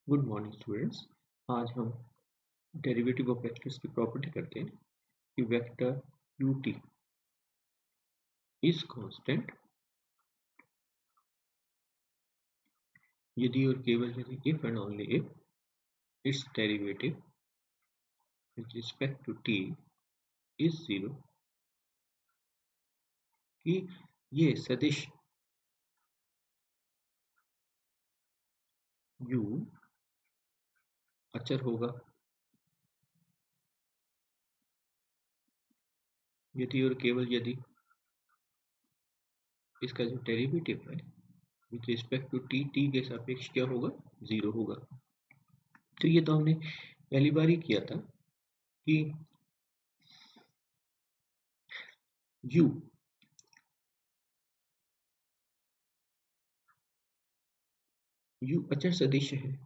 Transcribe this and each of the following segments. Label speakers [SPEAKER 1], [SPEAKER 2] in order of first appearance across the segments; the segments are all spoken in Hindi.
[SPEAKER 1] Good morning students. आज हम डेरिवेटिव ऑफ वेक्टर्स की प्रॉपर्टी करते हैं कि वेक्टर ut इज कांस्टेंट यदि और केवल यदि if and only if its derivative with respect to t is zero, कि ये सदिश u अचर होगा यदि और केवल यदि इसका जो डेरिवेटिव है विद रिस्पेक्ट टू t के सापेक्ष क्या होगा, जीरो होगा। तो ये तो हमने पहली बार ही किया था कि u अचर सदिश है,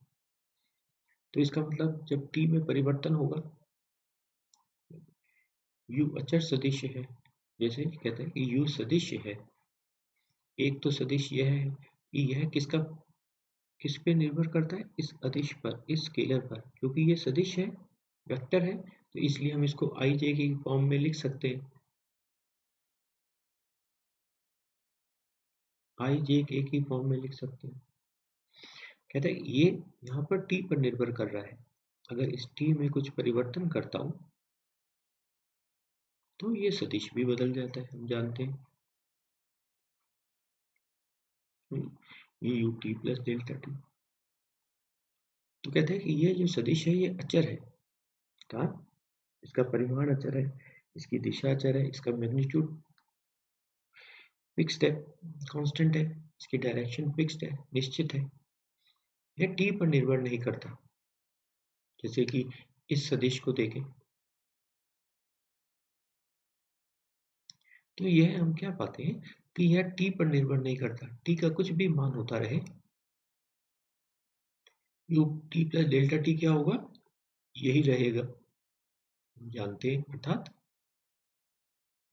[SPEAKER 1] तो इसका मतलब जब t में परिवर्तन होगा u अचर सदिश है। जैसे कहते हैं कि u सदिश है, एक तो सदिश यह है कि यह किस पे निर्भर करता है, इस अदिश पर, इस स्केलर पर। क्योंकि ये सदिश है, वेक्टर है, तो इसलिए हम इसको i j की फॉर्म में लिख सकते हैं, i j k की फॉर्म में लिख सकते हैं। कहते हैं ये यहाँ पर t पर निर्भर कर रहा है, अगर इस t में कुछ परिवर्तन करता हूं तो ये सदिश भी बदल जाता है, हम जानते हैं। ये u t plus delta t, तो कहते हैं कि ये जो सदिश है ये अचर है, कहाँ, इसका परिमाण अचर है, इसकी दिशा अचर है, इसका मैग्नीट्यूड फिक्स्ड है, कांस्टेंट है, इसकी डायरेक्शन फिक्स्ड है, निश्चित है, यह t पर निर्भर नहीं करता। जैसे कि इस सदिश को देखें तो यह हम क्या पाते हैं कि यह t पर निर्भर नहीं करता, t का कुछ भी मान होता रहे, u t plus delta t क्या होगा, यही रहेगा, हम जानते हैं, अर्थात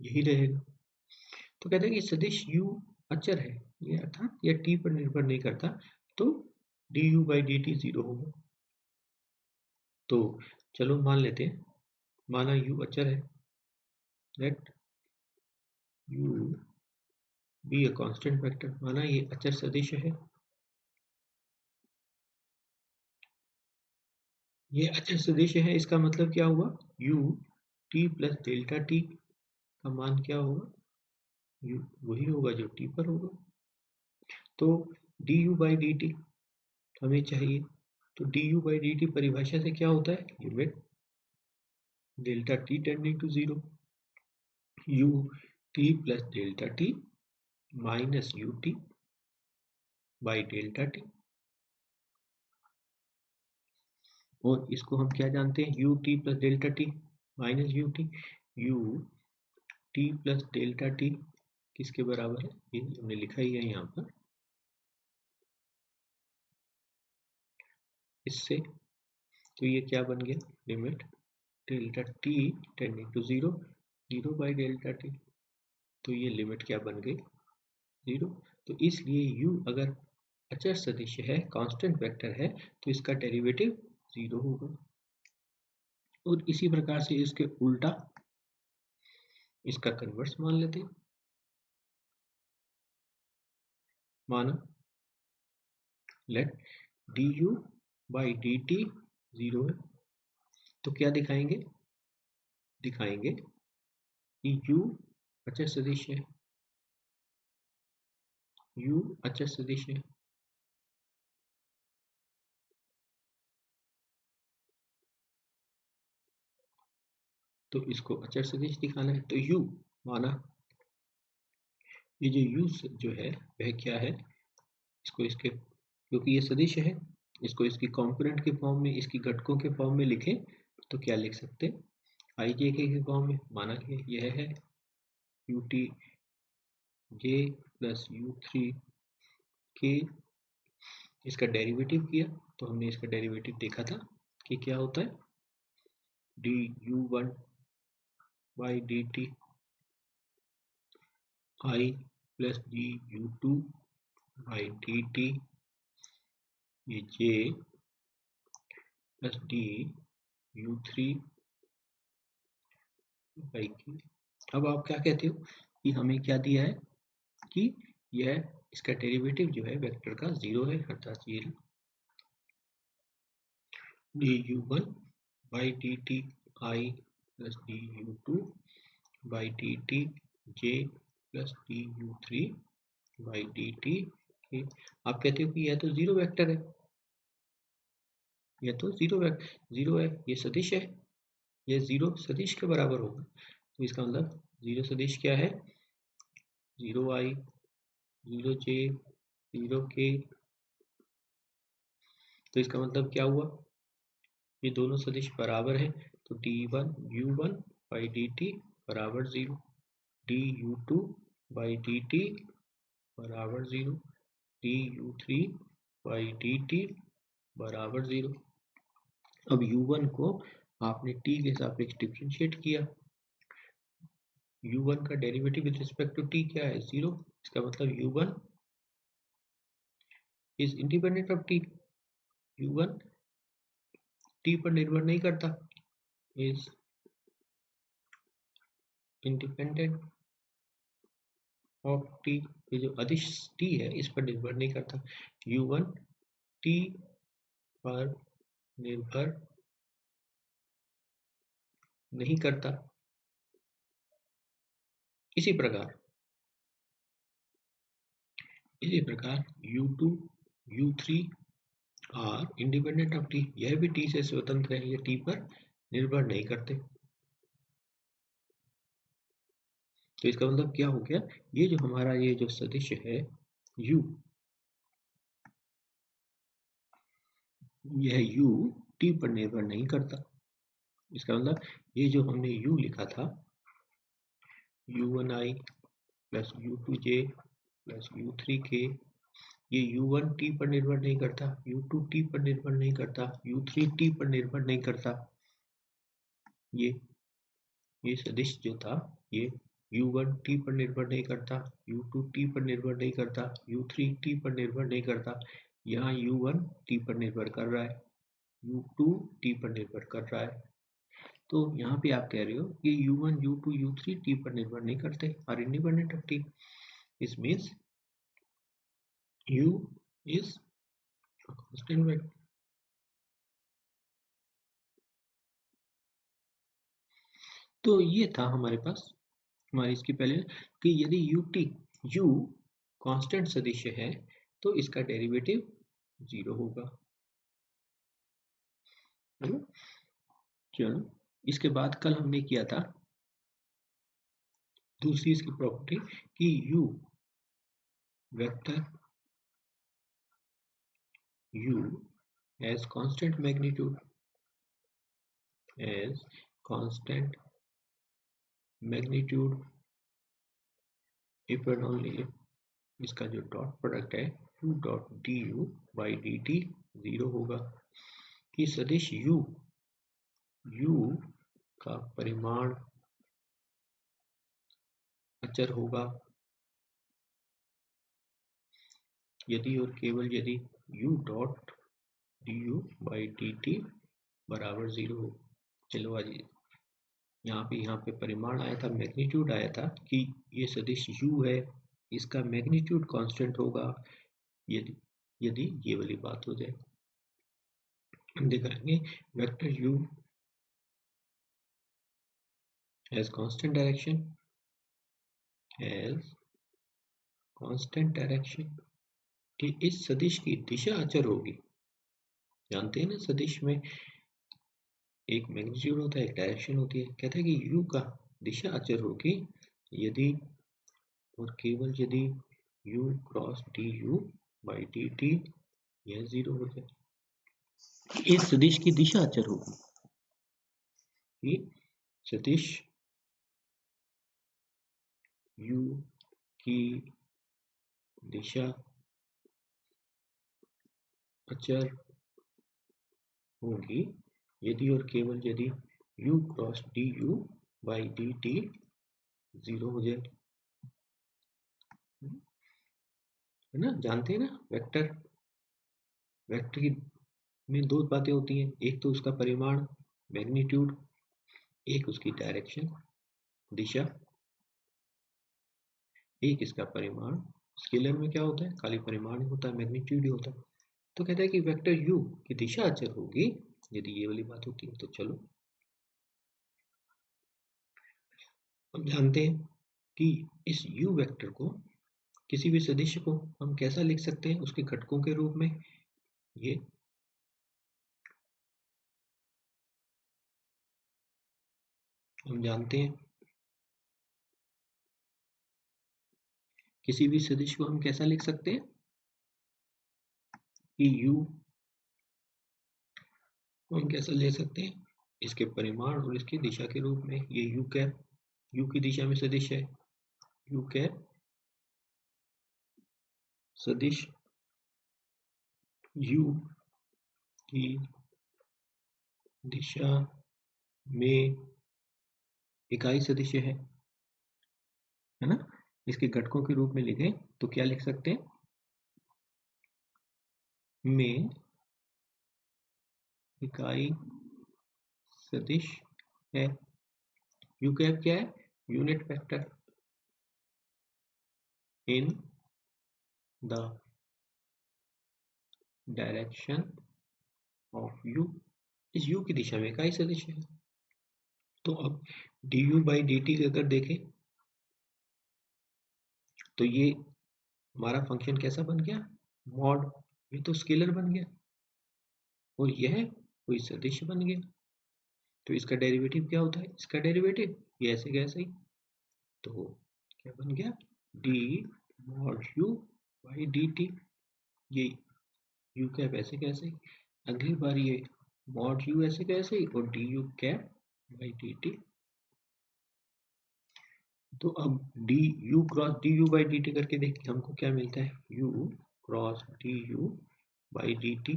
[SPEAKER 1] यही रहेगा। तो कहते हैं कि सदिश u अचर है, ये अर्थात यह t पर निर्भर नहीं करता, तो du by dt जीरो होगा। तो चलो मान लेते हैं, माना u अचर है, let u be a constant vector, माना ये अचर सदिश है, ये अचर सदिश है, इसका मतलब क्या हुआ, u t plus delta t का मान क्या होगा, u वही होगा जो t पर होगा। तो du by dt हमें चाहिए, तो du by dt परिभाषा से क्या होता है, limit delta t tending to zero, u t plus delta t minus u t by delta t, और इसको हम क्या जानते हैं, u t plus delta t minus u t plus delta t किसके बराबर है, ये हमने लिखा ही है यहाँ पर, इससे। तो ये क्या बन गया, limit delta t tending to zero, zero by delta t, तो ये लिमिट क्या बन गई, जीरो। तो इसलिए u अगर अचर सदिश है, कांस्टेंट वेक्टर है, तो इसका डेरिवेटिव जीरो होगा। और इसी प्रकार से इसके उल्टा इसका कन्वर्स मान लेते हैं, माना let du by dt zero है, तो क्या दिखाएंगे, दिखाएंगे कि u अचर सदिश है, u अचर सदिश है, तो इसको अचर सदिश दिखाना है। तो u माना ये जो u जो है वह क्या है, इसको इसके, क्योंकि ये सदिश है, इसको इसकी कॉम्पोनेंट के फॉर्म में, इसकी घटकों के फॉर्म में लिखें तो क्या लिख सकते हैं, आई जे के फॉर्म में, माना कि यह है U T J plus you three के, इसका डेरिवेटिव किया तो हमने इसका डेरिवेटिव देखा था कि क्या होता है, D U one by D T I plus D U two by D T, ये J plus D U three by Q. अब आप क्या कहते हो कि हमें क्या दिया है कि यह इसका डेरिवेटिव जो है वेक्टर का 0 है, अर्थात ये D U one by D T I plus D U two by D T J plus D U three by D T. आप कहते हो कि यह तो जीरो वेक्टर है, यह तो जीरो है, ये सदिश है, यह जीरो सदिश के बराबर होगा। तो इसका मतलब जीरो सदिश क्या है, जीरो आई, जीरो जे, जीरो के। तो इसका मतलब क्या हुआ, ये दोनों सदिश बराबर हैं, तो D one U one by D T बराबर zero, D U two by D T बराबर zero, D U three by D T बराबर जीरो। अब u1 को आपने t के सापेक्ष डिफरेंशिएट किया, u1 का derivative with respect to t क्या है, जीरो। इसका मतलब u1 is independent of t, u1 t पर निर्भर नहीं करता, इज इंडिपेंडेंट ऑफ t। ये जो अदिश t है इस पर निर्भर नहीं करता, u1 t पर निर्भर नहीं करता। इसी प्रकार u2 u3 are independent of T, यह भी टी से स्वतंत्र है, ये टी पर निर्भर नहीं करते। तो इसका मतलब क्या हो गया, ये जो हमारा ये जो सदिश है u, यह u t पर निर्भर नहीं करता। इसका मतलब ये जो हमने u लिखा था, u1i plus u2j plus u3k, ये u1 t पर निर्भर नहीं करता, u2 t पर निर्भर नहीं करता, u3 t पर निर्भर नहीं करता। ये सदिश जो था ये u1 t पर निर्भर नहीं करता, u2 t पर निर्भर नहीं करता, u3 t पर निर्भर नहीं करता। यहाँ u1 t पर निर्भर कर रहा है, u2 t पर निर्भर कर रहा है। तो यहाँ पे आप कह रहे हो कि u1 u2 u3 t पर निर्भर नहीं करते, are independent of t। This means u is constant vector. तो ये था हमारे पास हमारी इसकी पहले कि यदि u कांस्टेंट सदिश है तो इसका डेरिवेटिव 0 होगा। चलो, इसके बाद कल हमने किया था दूसरी इसकी प्रॉपर्टी कि u vector u as constant magnitude if and only if इसका जो डॉट प्रोडक्ट है u dot D u by D T 0 होगा, कि सदिश u का परिमाण अचर होगा यदि और केवल यदि u dot D u by D T बराबर 0 हो। चलो आज यहाँ पे परिमाण आया था, मैग्नीट्यूड आया था कि ये सदिश u है, इसका मैग्नीट्यूड कांस्टेंट होगा यदि ये वाली बात हो जाए। हम दिखाएंगे vector u has constant direction कि इस सदिश की दिशा अचर होगी। जानते हैं ना, सदिश में एक मैग्नीट्यूड होता है, एक डायरेक्शन होती है। कहते हैं कि u का दिशा अचर होगी यदि और केवल यदि u cross d u by D T यह 0 हो जाए। इस सदिश की दिशा अचर होगी, कि सदिश u की दिशा अचर होगी यदि और केवल यदि u cross d u by D T 0 हो जाए, है ना। जानते हैं ना वेक्टर की में दो बातें होती हैं, एक तो उसका परिमाण मैग्नीट्यूड, एक उसकी डायरेक्शन दिशा। एक इसका परिमाण, स्केलर में क्या होता है, खाली परिमाण होता है, मैग्नीट्यूड ही होता है। तो कहता है कि वेक्टर u की दिशा अचर होगी यदि ये वाली बात होती है। तो चलो हम जानते हैं कि इस u वेक्टर को, किसी भी सदिश को हम कैसा लिख सकते हैं उसके घटकों के रूप में। ये हम जानते हैं किसी भी सदिश को हम कैसा लिख सकते हैं कि u को हम कैसा ले सकते हैं, इसके परिमाण और इसकी दिशा के रूप में। ये u कैप u की दिशा में सदिश है, u कैप सदिश u की दिशा में इकाई सदिश है ना। इसके घटकों के रूप में लिखें तो क्या लिख सकते हैं, में इकाई सदिश है। यू कैप क्या है, unit vector in the direction of you, इस यू की दिशा में इकाई सदिश है। तो अब D u by D T अगर देखें तो ये हमारा फंक्शन कैसा बन गया, मॉड। ये तो स्केलर बन गया और यह कोई सदिश बन गया। तो इसका डेरिवेटिव क्या होता है, इसका डेरिवेटिव ये ऐसे कैसे ही, तो क्या बन गया, D mod u by D T. ये यू कैप ऐसे कैसे, अगली बार ये मॉड यू ऐसे कैसे ही, और D you cap by D t. तो अब D you cross d u by D T करके देखते हैं हमको क्या मिलता है, you cross d u by D t.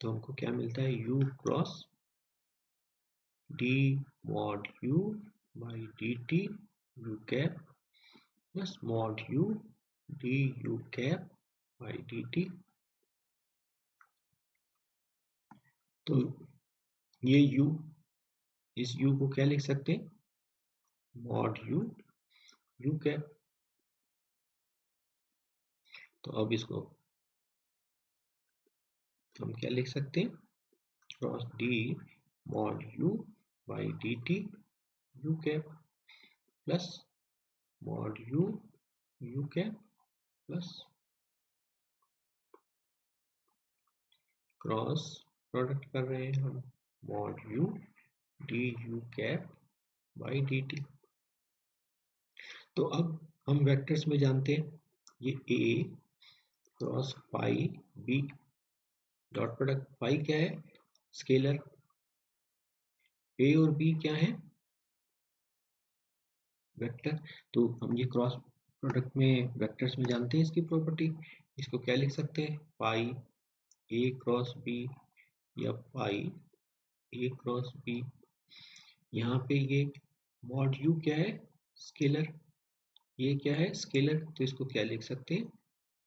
[SPEAKER 1] तो हमको क्या मिलता है, you cross d mod u by D t u cap plus mod u d you cap by D t. तो ये u, इस u को क्या लिख सकते हैं, मॉड यू यू कैप। तो अब इसको हम क्या लिख सकते हैं, cross d mod u by D t u cap plus mod u u cap plus cross product कर रहे हैं हम, mod u d you cap by D t. तो अब हम वेक्टर्स में जानते हैं ये a cross phi b, dot product phi क्या है, स्केलर, a और b क्या है, वेक्टर। तो हम ये क्रॉस प्रोडक्ट में वेक्टर्स में जानते हैं इसकी प्रॉपर्टी। इसको क्या लिख सकते हैं, पाई a क्रॉस b या पाई a क्रॉस b। यहाँ पे ये मॉड u क्या है, स्केलर, ये क्या है स्केलर। तो इसको क्या लिख सकते हैं,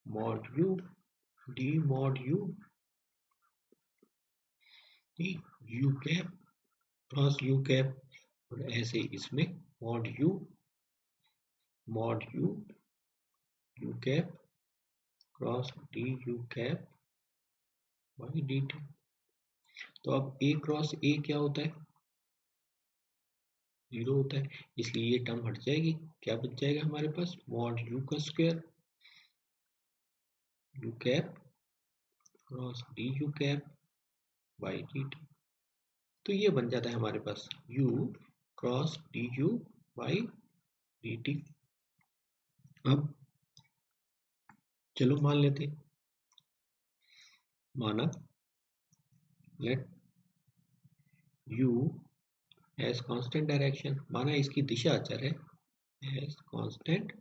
[SPEAKER 1] mod u D mod u you cap cross you cap, और ऐसे इसमें mod u u cap cross d you cap by D t. तो अब a क्रॉस a क्या होता है, 0 होता है, इसलिए ये टर्म हट जाएगी। क्या बच जाएगा हमारे पास, मॉड u का square u cap cross d you cap by D t. तो ये बन जाता है हमारे पास u cross d u by D t. अब चलो मान लेते हैं, माना let u as constant direction, माना इसकी दिशा अचर है, एज कांस्टेंट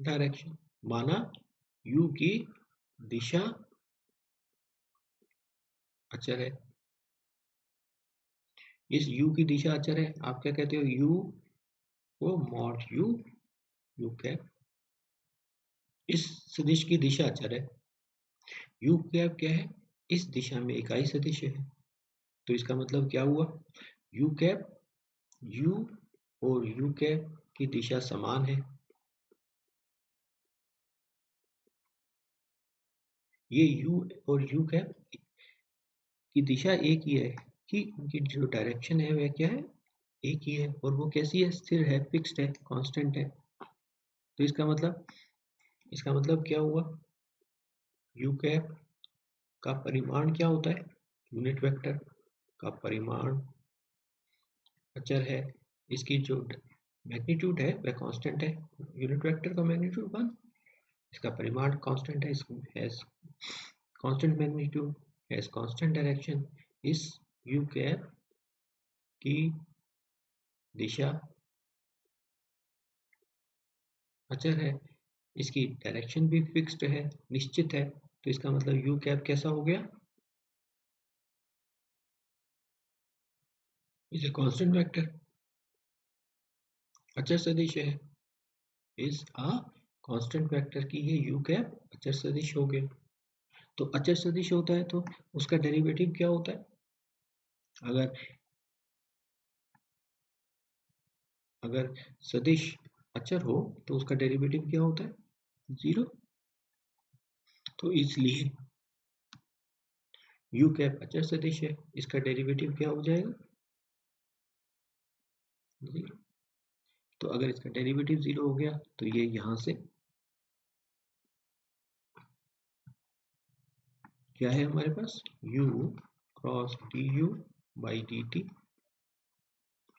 [SPEAKER 1] डायरेक्शन, माना u की दिशा अचर है। इस u की दिशा अचर है, आप क्या कहते हो, u को मॉड यू कैप, इस सदिश की दिशा अचर है। यू कैप क्या है, इस दिशा में इकाई सदिश है। तो इसका मतलब क्या हुआ, यू कैप, यू और यू कैप की दिशा समान है। ये यू और यू कैप की दिशा एक ही है, कि उनकी जो डायरेक्शन है वह क्या है, एक ही है, और वो कैसी है, स्थिर है, फिक्स्ड है, कांस्टेंट है। तो इसका मतलब क्या हुआ, यू कैप का परिमाण क्या होता है, यूनिट वेक्टर का परिमाण अचर है, इसकी जो मैग्नीट्यूड है वह कांस्टेंट है, यूनिट वेक्टर का मैग्नीट्यूड 1, इसका परिमाण कांस्टेंट है, has constant magnitude, has constant direction. इस यू कैप की दिशा अचर है, इसकी डायरेक्शन भी फिक्स्ड है, निश्चित है। तो इसका मतलब यू कैप कैसा हो गया, इसे कांस्टेंट वेक्टर, अचर सदिश है, इज अ कांस्टेंट वेक्टर की ये यू कैप अचर सदिश हो गया। तो अचर सदिश होता है तो उसका डेरिवेटिव क्या होता है, अगर अगर सदिश अचर हो तो उसका डेरिवेटिव क्या होता है, जीरो। तो इसलिए यू कैप अचर सदिश है, इसका डेरिवेटिव क्या हो जाएगा, जीरो। तो अगर इसका डेरिवेटिव जीरो हो गया तो ये यहां से क्या है हमारे पास, u cross d u by D T,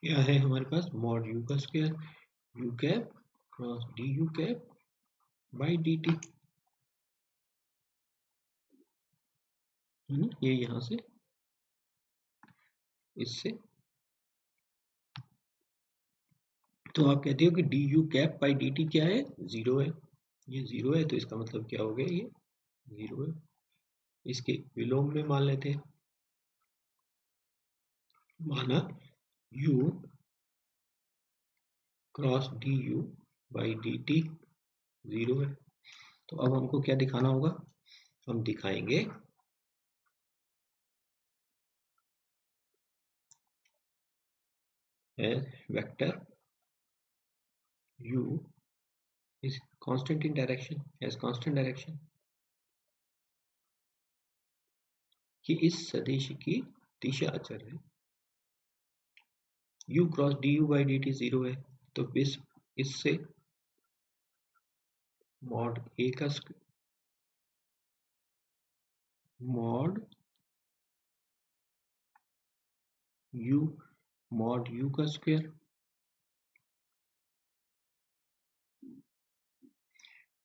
[SPEAKER 1] क्या है हमारे पास, मॉड यू का square u cap cross d you cap by D T, ये यहां से इससे, तो आप कहते हो कि D you cap by D T क्या है, जीरो है, ये जीरो है, तो इसका मतलब क्या हो गया, ये जीरो है। इसके विलोम में मान लेते हैं, माना u cross d u by D T zero है। तो अब हमको क्या दिखाना होगा, हम दिखाएंगे vector u is constant in direction, has constant direction, कि इस सदिश की दिशा अचर है, u cross d u by D T zero है, तो इससे मॉड ए का मॉड यू मॉड यू का स्क्वायर,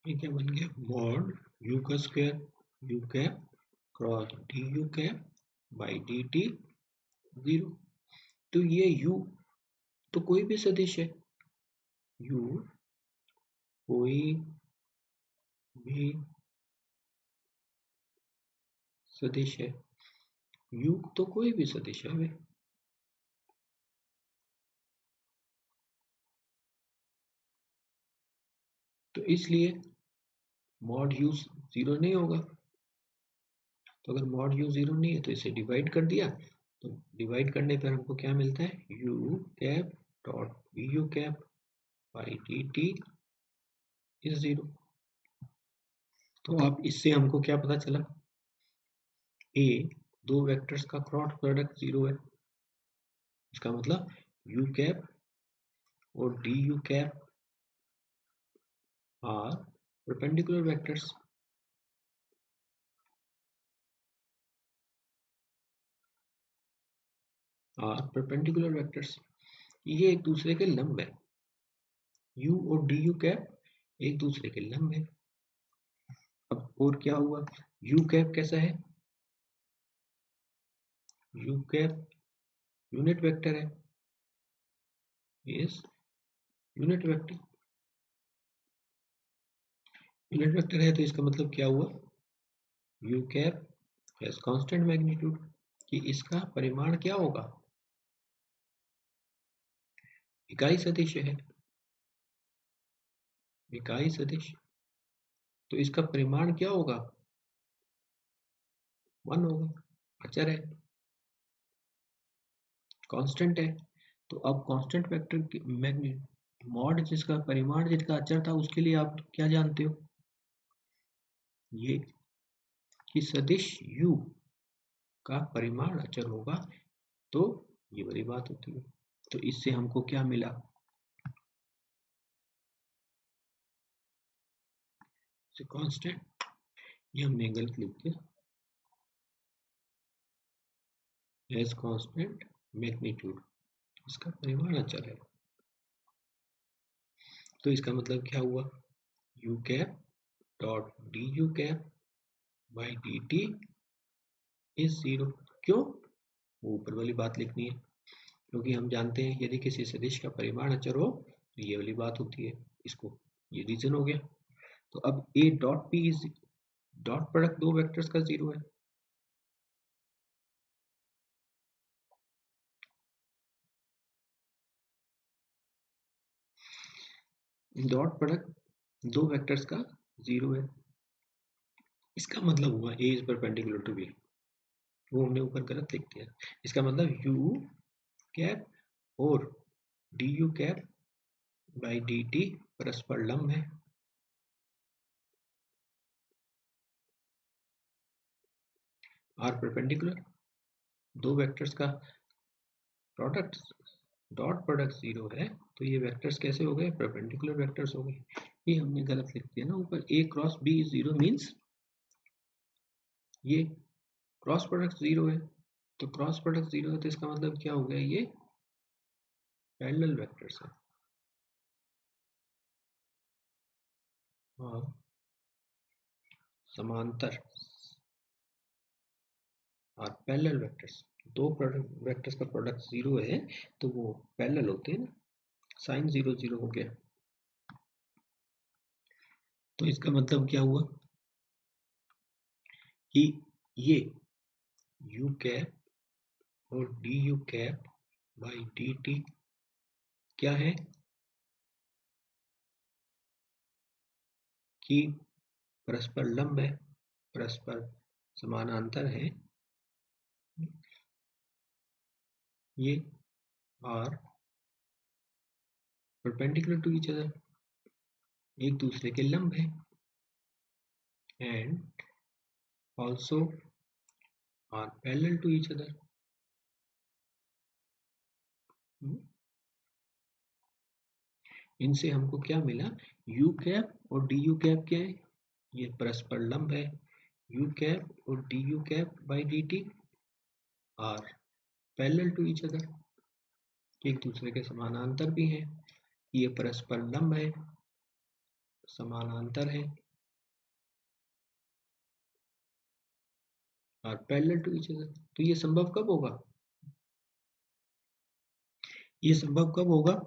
[SPEAKER 1] ये क्या बन गया, मॉड यू का square u cap cross d you cap by D T zero. तो ये u तो कोई भी सदिश है, u कोई भी सदिश है, u तो कोई भी सदिश है भाई। तो इसलिए मॉड u जीरो नहीं होगा, तो अगर मॉड u जीरो नहीं है तो इसे डिवाइड कर दिया, तो डिवाइड करने पर हमको क्या मिलता है, u cap dot v u cap by D t is zero. तो आप इससे हमको क्या पता चला, a दो वेक्टर्स का क्रॉस प्रोडक्ट जीरो है, इसका मतलब u कैप और D you cap are perpendicular vectors, ये एक दूसरे के लंब है, u और डी यू कैप एक दूसरे के लंब है। अब और क्या हुआ, u कैप कैसा है, u कैप यूनिट वेक्टर है, यस यूनिट वेक्टर है, तो इसका मतलब क्या हुआ, u cap has constant magnitude, कि इसका परिमाण क्या होगा, इकाई सदिश है, इकाई सदिश, तो इसका परिमाण क्या होगा, 1 होगा, अचर है, कांस्टेंट है। तो अब कांस्टेंट वेक्टर की मॉड जिसका परिमाण जिसका अचर था उसके लिए आप क्या जानते हो, ये कि सदिश u का परिमाण अचर होगा, तो ये बड़ी बात होती है। तो इससे हमको क्या मिला, कांस्टेंट, ये हमने गलत लिख दिया, एज कांस्टेंट मैग्नीट्यूड, इसका परिमाण अचर है। तो इसका मतलब क्या हुआ, you cap dot D you cap by D t is 0। क्यों, वो ऊपर वाली बात लिखनी है, क्योंकि हम जानते हैं यदि किसी सदिश का परिमाण अचर हो तो ये वाली बात होती है, इसको, ये रीजन हो गया। तो अब ए dot P is dot product दो वेक्टर्स का 0 है, डॉट प्रोडक्ट दो वेक्टर्स का 0 है। इसका मतलब हुआ ए इज परपेंडिकुलर टू बी, वो हमने ऊपर गलत लिख दिया। इसका मतलब यू कैप और D you cap by D T परस्पर लंब है। आर परपेंडिकुलर, दो वेक्टर्स का प्रोडक्ट, डॉट प्रोडक्ट 0 है, तो ये वेक्टर्स कैसे हो गए, परपेंडिकुलर वेक्टर्स हो गए। ये हमने गलत लिख दिया ना ऊपर, ए क्रॉस बी 0 मीन्स ये क्रॉस प्रोडक्ट 0 है, तो क्रॉस प्रोडक्ट 0 है तो इसका मतलब क्या हो गया, ये पैरेलल वेक्टर्स है। और समांतर और पैरेलल वेक्टर्स, दो प्रोडक्ट वेक्टर्स का प्रोडक्ट 0 है तो वो पैरेलल होते हैं ना, साइन 0 0 हो गया। तो इसका मतलब क्या हुआ कि ये यू कैप और D you cap by D T क्या है कि परस्पर लंब है, परस्पर समानांतर है, ये are perpendicular to each other, एक दूसरे के लंब है, and also are parallel to each other. इनसे हमको क्या मिला, यू कैप और डी यू कैप क्या है, ये परस्पर लंब है, यू कैप और D you cap by D T are parallel to each other, एक दूसरे के समानांतर भी हैं, ये परस्पर लंब है, समानांतर है और पैरेलल टू ईच अदर। तो ये संभव कब होगा, ये संभव कब होगा,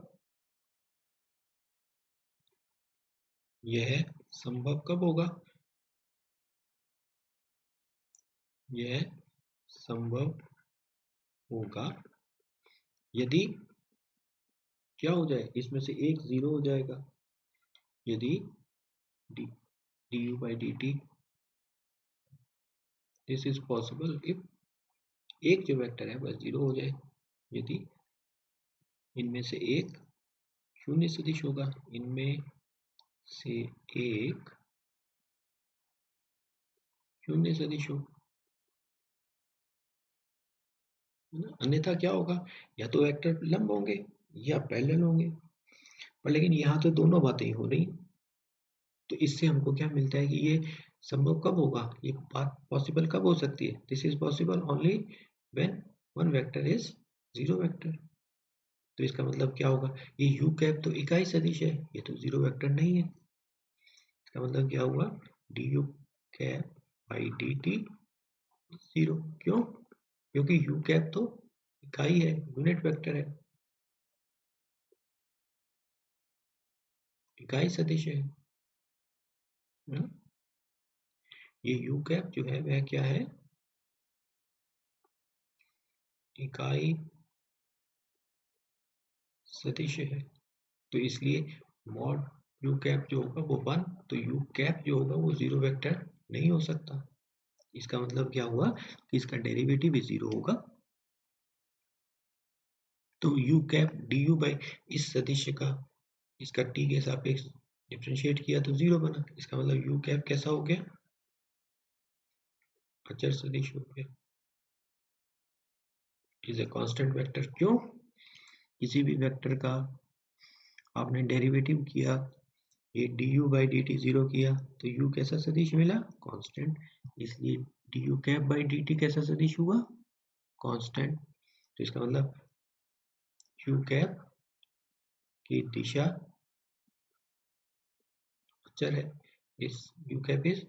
[SPEAKER 1] यह संभव कब होगा, यह संभव होगा यदि क्या हो जाए, इसमें से एक 0 हो जाएगा, यदि D u by D T, this is possible if एक जो वेक्टर है वह 0 हो जाए, यदि इनमें से एक शून्य सदिश होगा, इनमें से एक शून्य सदिश हो, अन्यथा क्या होगा, या तो वेक्टर लंब होंगे या पैरेलल होंगे, पर लेकिन यहाँ तो दोनों बातें हो रही। तो इससे हमको क्या मिलता है कि ये संभव कब होगा, ये बात पॉसिबल कब हो सकती है, this is possible only when one vector is 0 vector. तो इसका मतलब क्या होगा, ये यू कैप तो इकाई सदिश है, ये तो 0 वेक्टर नहीं है। इसका मतलब क्या हुआ, D you cap by D T 0, क्यों, क्योंकि यू कैप तो इकाई है, यूनिट वेक्टर है, इकाई सदिश है। ये यू कैप जो है वह क्या है, इकाई सदिश है, तो इसलिए मॉड यू कैप जो होगा वो 1, तो यू कैप जो होगा वो 0 वेक्टर नहीं हो सकता, इसका मतलब क्या हुआ कि इसका डेरिवेटिव भी 0 होगा। तो you cap D u by इस सदिश का इसका टी के सापेक्ष डिफरेंशिएट किया तो 0 बना। इसका मतलब यू कैप कैसा हो गया, अचर सदिश हो गया, इज ए कांस्टेंट वेक्टर। क्यों, किसी भी वेक्टर का आपने डेरिवेटिव किया, ये D u by D T 0 किया तो यू कैसा सदिश मिला, कांस्टेंट। इसलिए D you cap by D T कैसा सदिश हुआ, कांस्टेंट। तो इसका मतलब यू कैप की दिशा अचर है। इस U cap is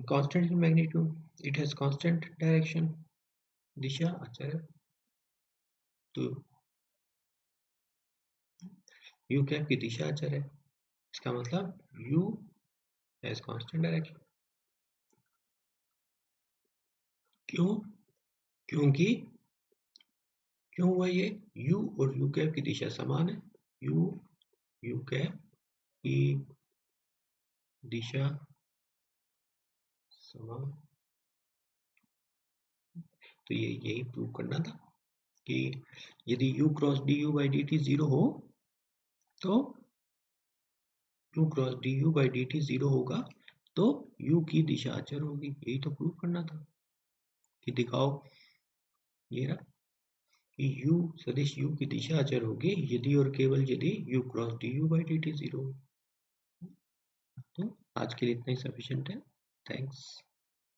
[SPEAKER 1] constant in magnitude, it has constant direction, दिशा अचर है। तो यू कैप की दिशा अचर है, इसका मतलब यू हैज कांस्टेंट डायरेक्शन। क्यों, क्योंकि क्यों हुआ ये, यू और यू कैप की दिशा समान है, यू कैप की दिशा समान। तो ये यही प्रूव करना था कि यदि u cross d u by D T 0 हो तो u cross d u by D T 0 होगा तो u की दिशा अचर होगी। यही तो प्रूव करना था कि दिखाओ ये रहा कि u सदिश u की दिशा अचर होगी यदि और केवल यदि u cross d u by D T 0 हो। तो आज के लिए इतना ही सफिशिएंट है। थैंक्स।